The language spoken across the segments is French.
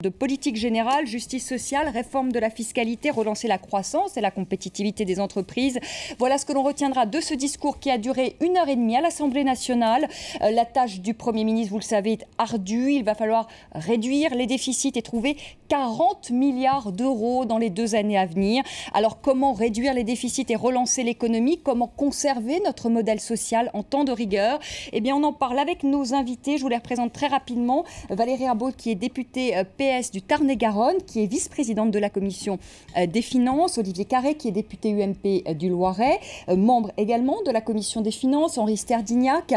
De politique générale, justice sociale, réforme de la fiscalité, relancer la croissance et la compétitivité des entreprises. Voilà ce que l'on retiendra de ce discours qui a duré 1h30 à l'Assemblée nationale. La tâche du Premier ministre, vous le savez, est ardue. Il va falloir réduire les déficits et trouver 40 milliards d'euros dans les 2 années à venir. Alors comment réduire les déficits et relancer l'économie? Comment conserver notre modèle social en temps de rigueur? Eh bien, on en parle avec nos invités. Je vous les représente très rapidement. Valérie Rabault, qui est députée PS du Tarn-et-Garonne, qui est vice-présidente de la commission des finances, Olivier Carré, qui est député UMP du Loiret, membre également de la commission des finances, Henri Sterdignac,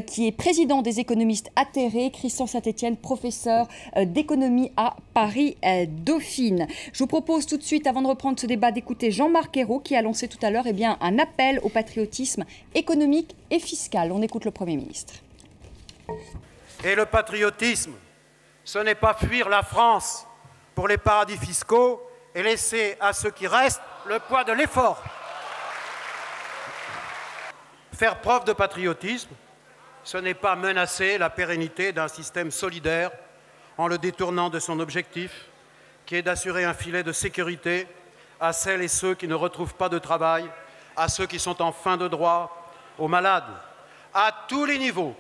qui est président des économistes atterrés, Christian Saint-Etienne, professeur d'économie à Paris-Dauphine. Je vous propose tout de suite, avant de reprendre ce débat, d'écouter Jean-Marc Ayrault, qui a lancé tout à l'heure un appel au patriotisme économique et fiscal. On écoute le Premier ministre. Et le patriotisme, ce n'est pas fuir la France pour les paradis fiscaux et laisser à ceux qui restent le poids de l'effort. Faire preuve de patriotisme, ce n'est pas menacer la pérennité d'un système solidaire en le détournant de son objectif, qui est d'assurer un filet de sécurité à celles et ceux qui ne retrouvent pas de travail, à ceux qui sont en fin de droit, aux malades. À tous les niveaux,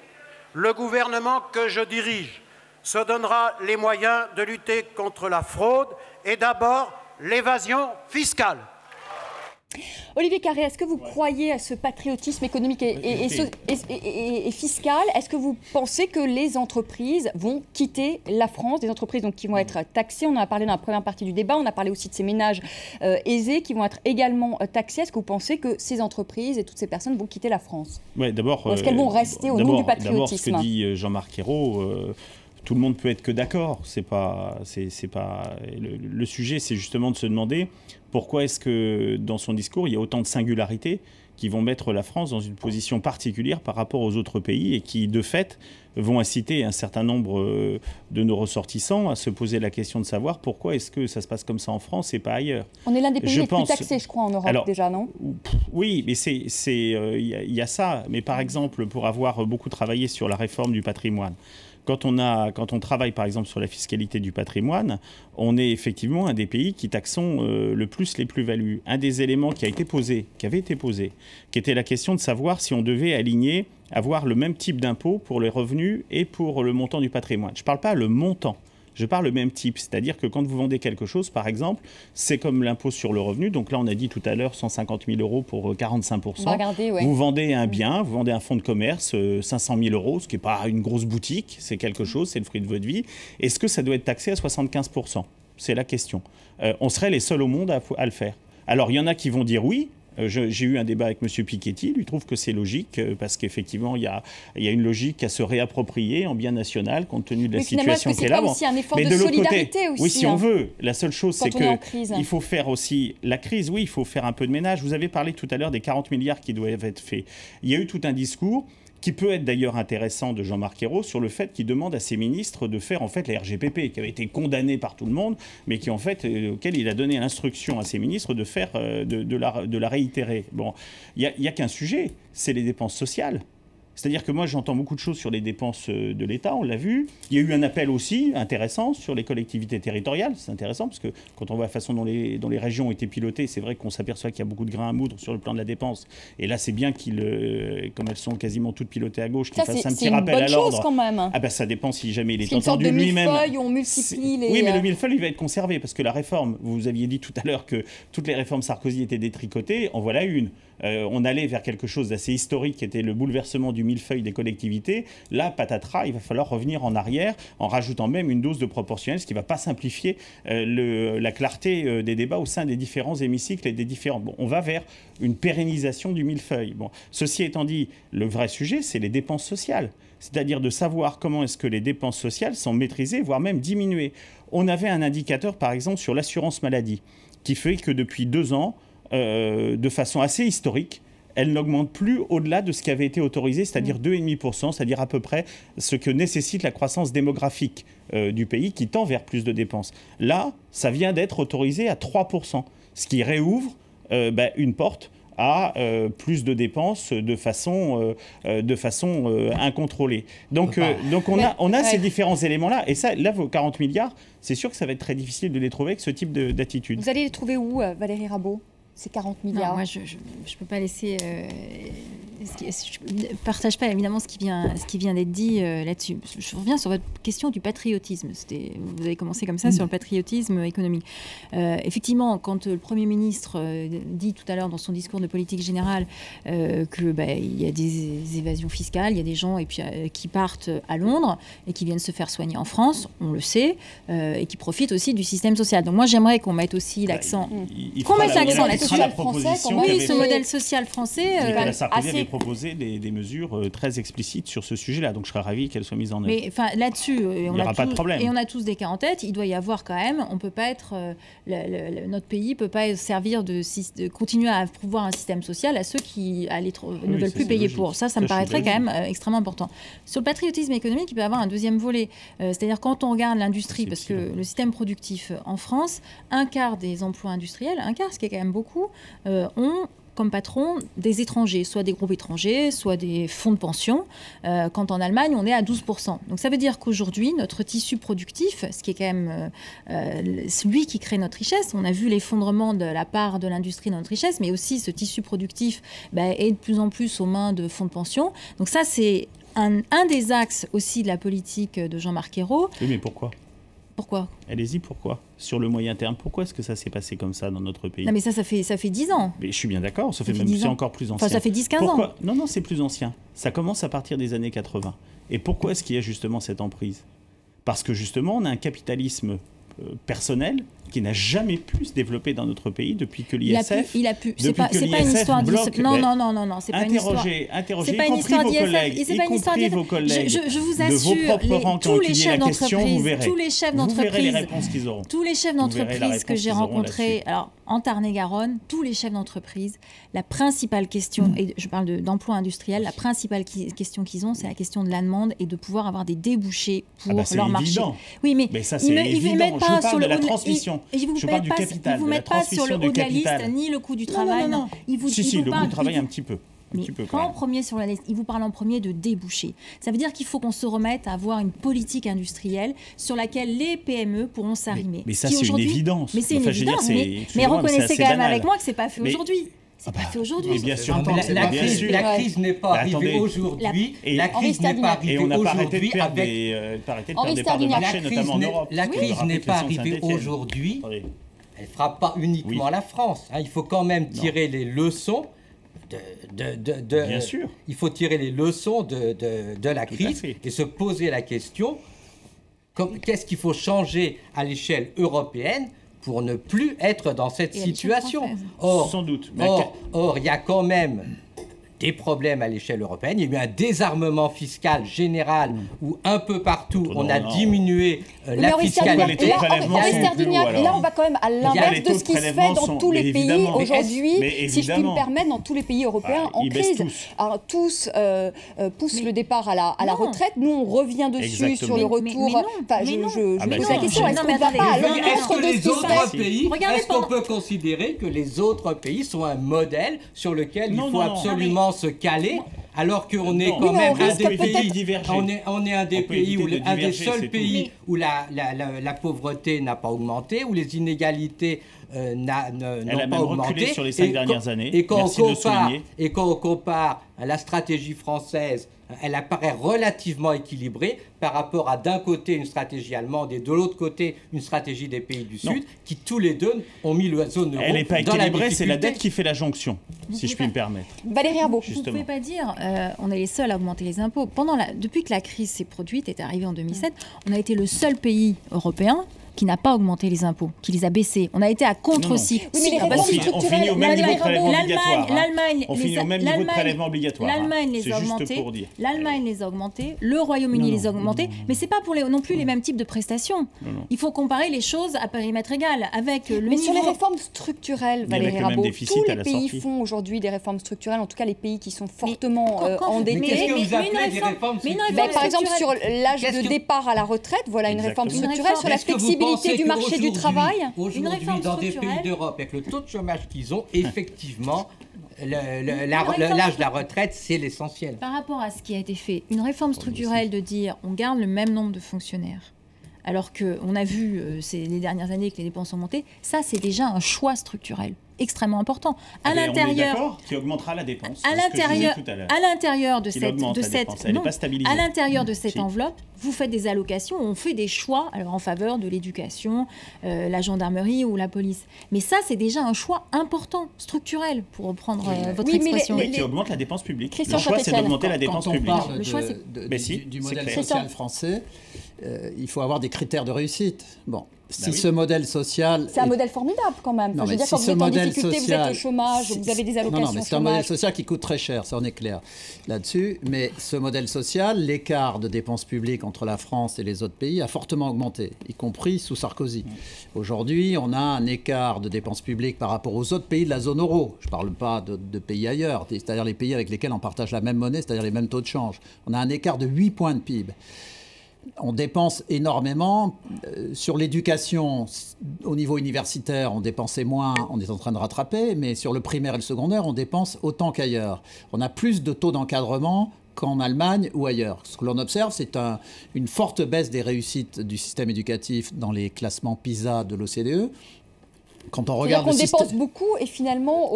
le gouvernement que je dirige se donnera les moyens de lutter contre la fraude et d'abord l'évasion fiscale. Olivier Carré, est-ce que vous croyez à ce patriotisme économique et fiscal? Est-ce que vous pensez que les entreprises vont quitter la France, des entreprises donc, qui vont être taxées? On en a parlé dans la première partie du débat, on a parlé aussi de ces ménages aisés qui vont être également taxés. Est-ce que vous pensez que ces entreprises et toutes ces personnes vont quitter la France? Ouais, d'abord, est-ce qu'elles vont rester au nom du patriotisme? D'abord, ce que dit Jean-Marc Ayrault, tout le monde peut être que d'accord. Le sujet, c'est justement de se demander pourquoi est-ce que dans son discours, il y a autant de singularités qui vont mettre la France dans une position particulière par rapport aux autres pays et qui, de fait, vont inciter un certain nombre de nos ressortissants à se poser la question de savoir pourquoi est-ce que ça se passe comme ça en France et pas ailleurs. On est l'un des pays les plus taxés, je crois, en Europe déjà, non? Oui, mais il y a ça. Mais par exemple, pour avoir beaucoup travaillé sur la réforme du patrimoine, quand on travaille par exemple sur la fiscalité du patrimoine, on est effectivement un des pays qui taxons le plus les plus-values. Un des éléments qui avait été posé, qui était la question de savoir si on devait avoir le même type d'impôt pour les revenus et pour le montant du patrimoine. Je ne parle pas le montant. Je parle le même type, c'est-à-dire que quand vous vendez quelque chose, par exemple, c'est comme l'impôt sur le revenu. Donc là, on a dit tout à l'heure 150 000 euros pour 45%. Regardez, ouais. Vous vendez un bien, vous vendez un fonds de commerce, 500 000 euros, ce qui n'est pas une grosse boutique, c'est quelque chose, c'est le fruit de votre vie. Est-ce que ça doit être taxé à 75%? C'est la question. On serait les seuls au monde à le faire. Alors, il y en a qui vont dire oui. J'ai eu un débat avec M. Piketty, lui trouve que c'est logique, parce qu'effectivement, il y a une logique à se réapproprier en bien national, compte tenu de la situation qui est là. Mais aussi un effort de solidarité aussi. Oui, si on veut. La seule chose, c'est qu'il faut faire aussi la crise. Oui, il faut faire un peu de ménage. Vous avez parlé tout à l'heure des 40 milliards qui doivent être faits. Il y a eu tout un discours qui peut être d'ailleurs intéressant de Jean-Marc Ayrault sur le fait qu'il demande à ses ministres de faire en fait la RGPP, qui avait été condamnée par tout le monde, mais qui en fait, auquel il a donné l'instruction à ses ministres de faire, de la réitérer. Bon, il y a qu'un sujet, c'est les dépenses sociales. C'est-à-dire que moi, j'entends beaucoup de choses sur les dépenses de l'État, on l'a vu. Il y a eu un appel aussi intéressant sur les collectivités territoriales. C'est intéressant parce que quand on voit la façon dont les régions ont été pilotées, c'est vrai qu'on s'aperçoit qu'il y a beaucoup de grains à moudre sur le plan de la dépense. Et là, c'est bien comme elles sont quasiment toutes pilotées à gauche, qu'ils fassent un petit rappel à l'ordre. C'est une bonne chose quand même. Ah ben ça dépend si jamais il est entendu lui-même. C'est une sorte de millefeuille où on multiplie les... Oui, mais le millefeuille, il va être conservé parce que la réforme, vous aviez dit tout à l'heure que toutes les réformes Sarkozy étaient détricotées. En voilà une. On allait vers quelque chose d'assez historique qui était le bouleversement du millefeuille des collectivités. Là, patatras, il va falloir revenir en arrière en rajoutant même une dose de proportionnelle, ce qui ne va pas simplifier la clarté des débats au sein des différents hémicycles et des différents... Bon, on va vers une pérennisation du millefeuille. Bon, ceci étant dit, le vrai sujet, c'est les dépenses sociales. C'est-à-dire de savoir comment est-ce que les dépenses sociales sont maîtrisées, voire même diminuées. On avait un indicateur, par exemple, sur l'assurance maladie, qui fait que depuis 2 ans, de façon assez historique, elle n'augmente plus au-delà de ce qui avait été autorisé, c'est-à-dire 2,5%, c'est-à-dire à peu près ce que nécessite la croissance démographique du pays qui tend vers plus de dépenses. Là, ça vient d'être autorisé à 3%, ce qui réouvre une porte à plus de dépenses de façon incontrôlée. Donc on a ces différents éléments-là. Et ça, là, vos 40 milliards, c'est sûr que ça va être très difficile de les trouver avec ce type d'attitude. Vous allez les trouver où, Valérie Rabault, ces 40 milliards? Non, moi, je ne peux pas laisser... je ne partage pas évidemment ce qui vient d'être dit là-dessus. Je reviens sur votre question du patriotisme. Vous avez commencé comme ça sur le patriotisme économique. Effectivement, quand le Premier ministre dit tout à l'heure dans son discours de politique générale qu'il y a des évasions fiscales, il y a des gens qui partent à Londres et qui viennent se faire soigner en France, on le sait, et qui profitent aussi du système social. Donc moi, j'aimerais qu'on mette aussi l'accent... Qu'on mette l'accent là-dessus. Oui, ce modèle social français... Sarkozy avait proposé des mesures très explicites sur ce sujet-là, donc je serais ravi qu'elles soient mises en œuvre. Mais là-dessus, il n'y aura pas de problème. Et on a tous des cas en tête. Il doit y avoir quand même. On peut pas être notre pays peut pas servir de continuer à pouvoir un système social à ceux qui ne veulent plus payer pour. Ça me paraîtrait quand même extrêmement important. Sur le patriotisme économique, il peut y avoir un deuxième volet. C'est-à-dire quand on regarde l'industrie, parce que le système productif en France, un quart des emplois industriels, ce qui est quand même beaucoup, ont comme patron des étrangers, soit des groupes étrangers, soit des fonds de pension, quand en Allemagne, on est à 12%. Donc ça veut dire qu'aujourd'hui, notre tissu productif, ce qui est quand même celui qui crée notre richesse, on a vu l'effondrement de la part de l'industrie dans notre richesse, mais aussi ce tissu productif est de plus en plus aux mains de fonds de pension. Donc ça, c'est un des axes aussi de la politique de Jean-Marc Ayrault. Oui, mais pourquoi ? Pourquoi ? Allez-y, pourquoi ? Sur le moyen terme, pourquoi est-ce que ça s'est passé comme ça dans notre pays ? Non, mais ça fait 10 ans. Mais je suis bien d'accord, c'est encore plus ancien. Enfin, ça fait 10-15 ans. Non, c'est plus ancien. Ça commence à partir des années 80. Et pourquoi est-ce qu'il y a justement cette emprise ? Parce que justement, on a un capitalisme personnel qui n'a jamais pu se développer dans notre pays depuis que l'ISF... Il a pu. C'est pas une histoire d'ISF. Non, c'est pas une histoire. Interrogez, y compris vos collègues, je vous assure, de vos propres rangs qui ont étudié la question, vous verrez. Tous les chefs d'entreprise, vous verrez les réponses qu'ils auront. Tous les chefs d'entreprise que j'ai rencontrés, alors en Tarn-et-Garonne, tous les chefs d'entreprise, la principale question, et je parle d'emploi industriel, la principale question qu'ils ont, c'est la question de la demande et de pouvoir avoir des débouchés pour leur marché. Oui, mais ça c'est évident. Je parle de la transmission. Je parle du capital, vous ne mettent pas sur le haut de la liste ni le coût du travail. Non. Si, le coût du travail un petit peu. Mais pas en premier sur la liste, il vous parle en premier de débouchés. Ça veut dire qu'il faut qu'on se remette à avoir une politique industrielle sur laquelle les PME pourront s'arrimer. Mais ça, c'est une évidence. Mais c'est une évidence. Mais reconnaissez quand même avec moi que ce n'est pas fait aujourd'hui. C'est pas fait aujourd'hui. Mais bien sûr, la crise n'est pas arrivée aujourd'hui. La crise n'est pas arrivée aujourd'hui avec des parts de marché, notamment en Europe. La crise n'est pas arrivée aujourd'hui. Elle ne frappe pas uniquement la France. Il faut quand même tirer les leçons. Bien sûr. Il faut tirer les leçons de la crise et se poser la question qu'est-ce qu'il faut changer à l'échelle européenne pour ne plus être dans cette situation. Sans doute. Or, il y a quand même des problèmes à l'échelle européenne. Il y a eu un désarmement fiscal général où un peu partout on a diminué la fiscalité. Là, on va quand même à l'inverse de ce qui se fait dans tous les pays aujourd'hui, si je puis me permettre, dans tous les pays européens en crise. Alors, tous poussent le départ à la retraite. Nous, on revient dessus sur le retour. Je me pose la question, est-ce qu'on ne va pas à l'encontre de ce qui se fait ? Est-ce qu'on peut considérer que les autres pays sont un modèle sur lequel il faut absolument se caler, alors qu'on est quand même un des pays, on est un des pays où un des seuls pays où la pauvreté n'a pas augmenté, où les inégalités n'ont pas augmenté sur les 5 dernières années. Et quand on compare la stratégie française, elle apparaît relativement équilibrée par rapport à d'un côté une stratégie allemande et de l'autre côté une stratégie des pays du Sud, qui tous les deux ont mis la zone euro. Elle n'est pas équilibrée, c'est la dette qui fait la jonction, si je puis me permettre. Valérie Rabault, vous ne pouvez pas dire on est les seuls à augmenter les impôts. Depuis que la crise s'est produite, est arrivée en 2007, on a été le seul pays européen qui n'a pas augmenté les impôts, qui les a baissés. On a été à contre-cycle. Oui, mais les réformes structurelles, on finit au même niveau de prélèvement obligatoire. On finit au même niveau de prélèvement obligatoire. L'Allemagne les a augmentés. L'Allemagne les a augmentés. Le Royaume-Uni les a augmentés. Mais c'est pas pour non plus les mêmes types de prestations. Il faut comparer les choses à périmètre égal avec le niveau. Mais sur les réformes structurelles, Valérie Rabault, tous les pays font aujourd'hui des réformes structurelles. En tout cas, les pays qui sont fortement endettés. Mais qu'est-ce que vous appelez des réformes structurelles ? Par exemple, sur l'âge de départ à la retraite, voilà une réforme structurelle. Sur la flexibilité flexibilité du marché du travail. Aujourd'hui, dans des pays d'Europe, avec le taux de chômage qu'ils ont, effectivement, l'âge de la retraite, c'est l'essentiel. Par rapport à ce qui a été fait, une réforme structurelle de dire on garde le même nombre de fonctionnaires, alors qu'on a vu les dernières années que les dépenses ont monté, ça c'est déjà un choix structurel extrêmement important. À l'intérieur, qui augmentera la dépense. À l'intérieur de cette enveloppe, vous faites des allocations, on fait des choix en faveur de l'éducation, la gendarmerie ou la police. Mais ça, c'est déjà un choix important, structurel, pour reprendre votre expression. Mais qui augmente la dépense publique. Le choix, c'est d'augmenter la dépense publique. Quand on parle du modèle social français, il faut avoir des critères de réussite. Bon. Ce modèle social... C'est un modèle formidable quand même. Non, je veux dire, quand vous êtes en difficulté, vous êtes au chômage, vous avez des allocations. Non, mais c'est un modèle social qui coûte très cher, ça on est clair là-dessus. Mais ce modèle social, l'écart de dépenses publiques entre la France et les autres pays a fortement augmenté, y compris sous Sarkozy. Aujourd'hui, on a un écart de dépenses publiques par rapport aux autres pays de la zone euro. Je ne parle pas de pays ailleurs, c'est-à-dire les pays avec lesquels on partage la même monnaie, c'est-à-dire les mêmes taux de change. On a un écart de 8 points de PIB. On dépense énormément. Sur l'éducation, au niveau universitaire, on dépensait moins, on est en train de rattraper, mais sur le primaire et le secondaire, on dépense autant qu'ailleurs. On a plus de taux d'encadrement qu'en Allemagne ou ailleurs. Ce que l'on observe, c'est une forte baisse des réussites du système éducatif dans les classements PISA de l'OCDE. Quand on regarde on dépense beaucoup et finalement,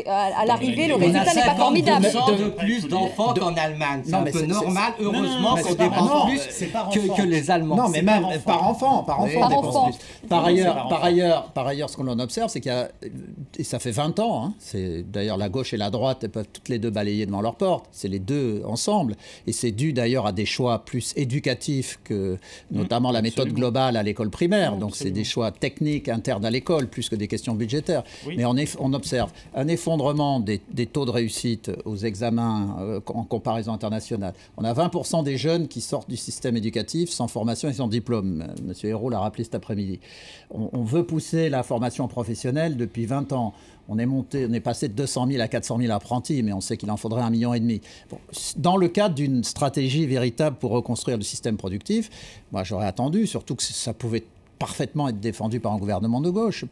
à l'arrivée, le résultat n'est pas formidable. De plus d'enfants qu'en Allemagne. C'est un peu normal, heureusement qu'on dépense plus que les Allemands. Non, mais même par enfant, on dépense plus. Par ailleurs, ce qu'on observe, c'est qu'il y a, et ça fait 20 ans, hein, c'est d'ailleurs la gauche et la droite, elles peuvent toutes les deux balayer devant leur porte, c'est les deux ensemble, et c'est dû d'ailleurs à des choix plus éducatifs que notamment la méthode globale à l'école primaire, donc c'est des choix techniques internes à l'école, plus que des questions budgétaires. Oui. Mais on observe un effondrement des taux de réussite aux examens en comparaison internationale. On a 20% des jeunes qui sortent du système éducatif sans formation et sans diplôme. Monsieur Hérault l'a rappelé cet après-midi. On veut pousser la formation professionnelle depuis 20 ans. On est passé de 200 000 à 400 000 apprentis, mais on sait qu'il en faudrait 1,5 million. Bon, dans le cadre d'une stratégie véritable pour reconstruire le système productif, moi j'aurais attendu, surtout que ça pouvait parfaitement être défendu par un gouvernement de gauche,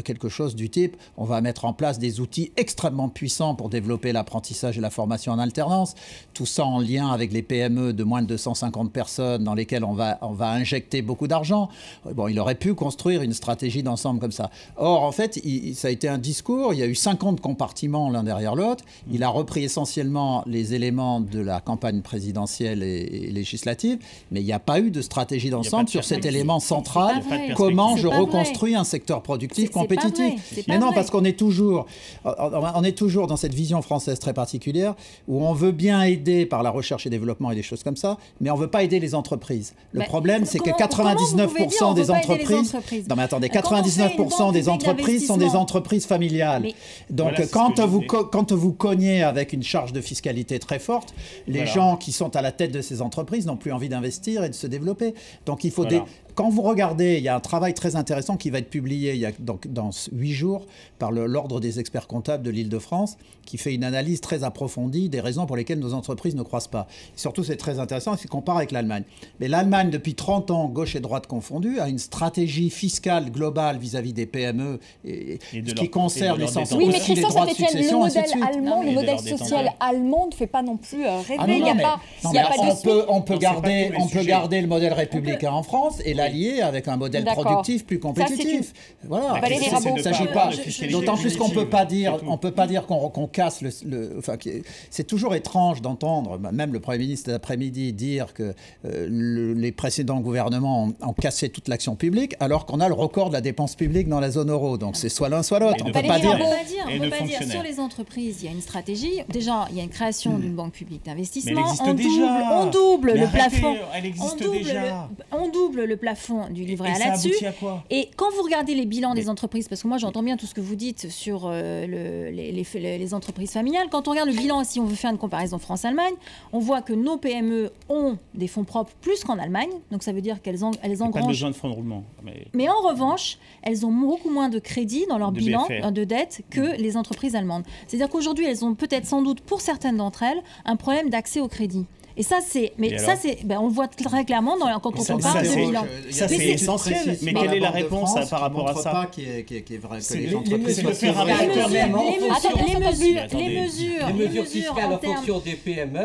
quelque chose du type, on va mettre en place des outils extrêmement puissants pour développer l'apprentissage et la formation en alternance, tout ça en lien avec les PME de moins de 250 personnes dans lesquelles on va injecter beaucoup d'argent. Bon, il aurait pu construire une stratégie d'ensemble comme ça. Or, en fait, ça a été un discours, il y a eu 50 compartiments l'un derrière l'autre, il a repris essentiellement les éléments de la campagne présidentielle et législative, mais il n'y a pas eu de stratégie d'ensemble sur cet élément central. Comment je reconstruis un secteur productif compétitif. Mais non, parce qu'on est toujours dans cette vision française très particulière où on veut bien aider par la recherche et développement et des choses comme ça, mais on ne veut pas aider les entreprises. Le problème, c'est que 99% des entreprises... Non mais attendez, 99% des entreprises sont des entreprises familiales. Donc quand vous cognez avec une charge de fiscalité très forte, les gens qui sont à la tête de ces entreprises n'ont plus envie d'investir et de se développer. Donc il faut Quand vous regardez, il y a un travail très intéressant qui va être publié dans 8 jours par l'Ordre des experts comptables de l'Île-de-France, qui fait une analyse très approfondie des raisons pour lesquelles nos entreprises ne croissent pas. Et surtout, c'est très intéressant, c'est qu'on compare avec l'Allemagne. Mais l'Allemagne, depuis 30 ans, gauche et droite confondues, a une stratégie fiscale globale vis-à-vis des PME qui concerne essentiellement aussi les droits de succession, ainsi de suite. Le modèle social allemand ne fait pas non plus rêver. On peut garder le modèle républicain en France et l'allier avec un modèle productif plus compétitif. Voilà. D'autant plus qu'on peut pas dire qu'on casse c'est toujours étrange d'entendre, même le Premier ministre cet après-midi dire que les précédents gouvernements ont cassé toute l'action publique, alors qu'on a le record de la dépense publique dans la zone euro. Donc c'est soit l'un soit l'autre. On ne peut pas dire. On peut pas dire. Sur les entreprises, il y a une stratégie. Déjà, il y a une création d'une banque publique d'investissement. On double le plafond. Elle existe déjà. On double le plafond du livret A là-dessus. Et quand vous regardez les bilans des entreprises, parce que moi j'entends bien tout ce que vous dites sur les entreprises familiales, quand on regarde le bilan, si on veut faire une comparaison France-Allemagne, on voit que nos PME ont des fonds propres plus qu'en Allemagne, donc ça veut dire qu'elles engrangent... Pas besoin de fonds de roulement. Mais en revanche, elles ont beaucoup moins de crédit dans leur bilan de dette que les entreprises allemandes. C'est-à-dire qu'aujourd'hui, elles ont peut-être sans doute, pour certaines d'entre elles, un problème d'accès au crédit. Et ça, c'est, on le voit très clairement quand on parle de bilan. Ça, c'est essentiel. Mais quelle est la réponse par rapport à ça? Les mesures fiscales en fonction des PME,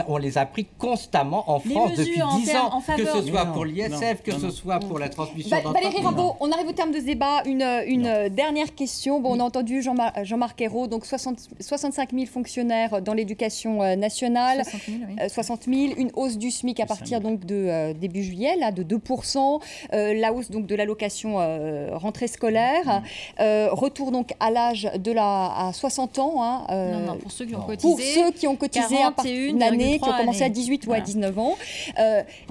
on les a pris constamment en France depuis 10 ans, que ce soit pour l'ISF, que ce soit pour la transmission d'entreprise. Valérie Rabault, on arrive au terme de ce débat. Une dernière question. Bon, on a entendu Jean-Marc Ayrault, donc 65 000 fonctionnaires dans l'éducation nationale. 60 000, une hausse du SMIC à partir donc de début juillet, là, de 2%. La hausse donc de l'allocation rentrée scolaire. Retour donc à l'âge à 60 ans. Non, pour ceux qui ont cotisé. Pour ceux qui ont cotisé à partir d'une année, qui ont commencé à 18 ou à 19 ans.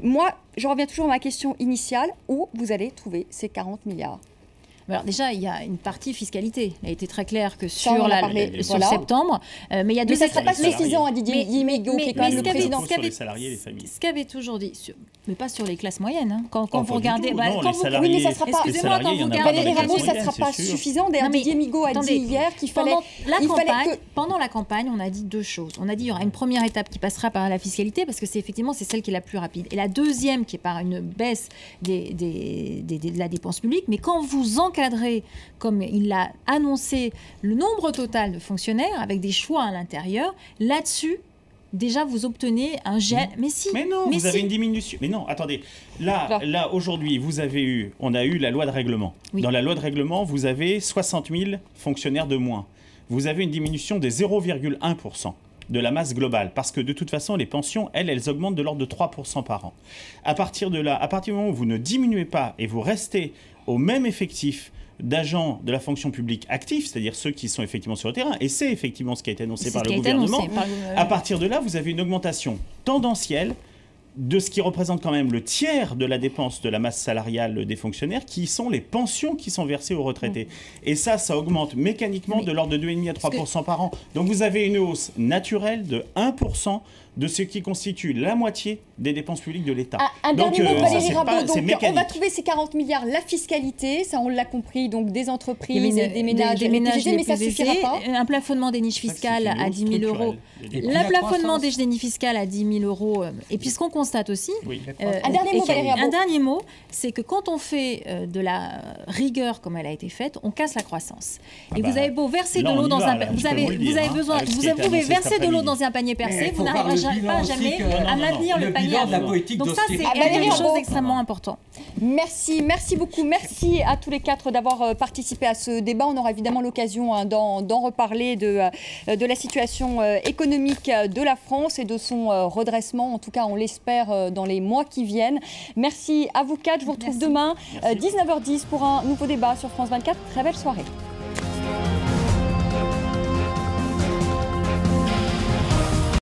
Moi, je reviens toujours à ma question initiale. Où vous allez trouver ces 40 milliards ? Alors déjà, il y a une partie fiscalité. Il a été très clair que sur septembre. Mais il y a deux. Mais ça ne sera pas suffisant à Didier Migaud, qui est quand même le président. Sur les salariés et les familles. Ce qu'avait toujours dit, mais pas sur les classes moyennes. Quand vous Oui, regardez, mais ça sera pas. Excusez-moi, quand vous regardez Valérie Rabault, ça ne sera pas suffisant. D'ailleurs, Didier Migaud a dit hier qu'il fallait. Pendant la campagne, on a dit deux choses. On a dit qu'il y aura une première étape qui passera par la fiscalité, parce que c'est celle qui est la plus rapide. Et la deuxième qui est par une baisse de la dépense publique. Mais quand vous encadrez, comme il l'a annoncé, le nombre total de fonctionnaires avec des choix à l'intérieur, là-dessus, déjà vous obtenez un gel. Mais non, vous avez une diminution. Mais non, attendez. Là aujourd'hui, on a eu la loi de règlement. Oui. Dans la loi de règlement, vous avez 60 000 fonctionnaires de moins. Vous avez une diminution des 0,1% de la masse globale, parce que de toute façon, les pensions, elles augmentent de l'ordre de 3% par an. À partir du moment où vous ne diminuez pas et vous restez au même effectif d'agents de la fonction publique actifs, c'est-à-dire ceux qui sont effectivement sur le terrain, et c'est effectivement ce qui a été annoncé par le gouvernement, à partir de là, vous avez une augmentation tendancielle de ce qui représente quand même le tiers de la dépense de la masse salariale des fonctionnaires, qui sont les pensions qui sont versées aux retraités. Et ça augmente mécaniquement de l'ordre de 2,5 à 3% par an. Donc vous avez une hausse naturelle de 1% de ce qui constitue la moitié des dépenses publiques de l'État. Un dernier mot de Valérie Rabault. Donc, on va trouver ces 40 milliards, la fiscalité, ça on l'a compris, donc des entreprises, des ménages, mais ça ne suffira pas. Un plafonnement des niches fiscales à 10 000 euros. Plafonnement des niches fiscales à 10 000 euros. Et puis ce qu'on constate aussi, un dernier mot, Valérie Rabault. Un dernier mot, c'est que quand on fait de la rigueur comme elle a été faite, on casse la croissance. Et vous avez beau verser de l'eau dans un panier, vous pouvez verser de l'eau dans un panier percé, vous n'arriverez pas jamais à maintenir le panier à flot. Donc ça, c'est quelque chose d'extrêmement important. Merci beaucoup. Merci à tous les quatre d'avoir participé à ce débat. On aura évidemment l'occasion d'en reparler de la situation économique de la France et de son redressement. En tout cas, on l'espère dans les mois qui viennent. Merci à vous quatre. Je vous retrouve demain 19h10 pour un nouveau débat sur France 24. Très belle soirée.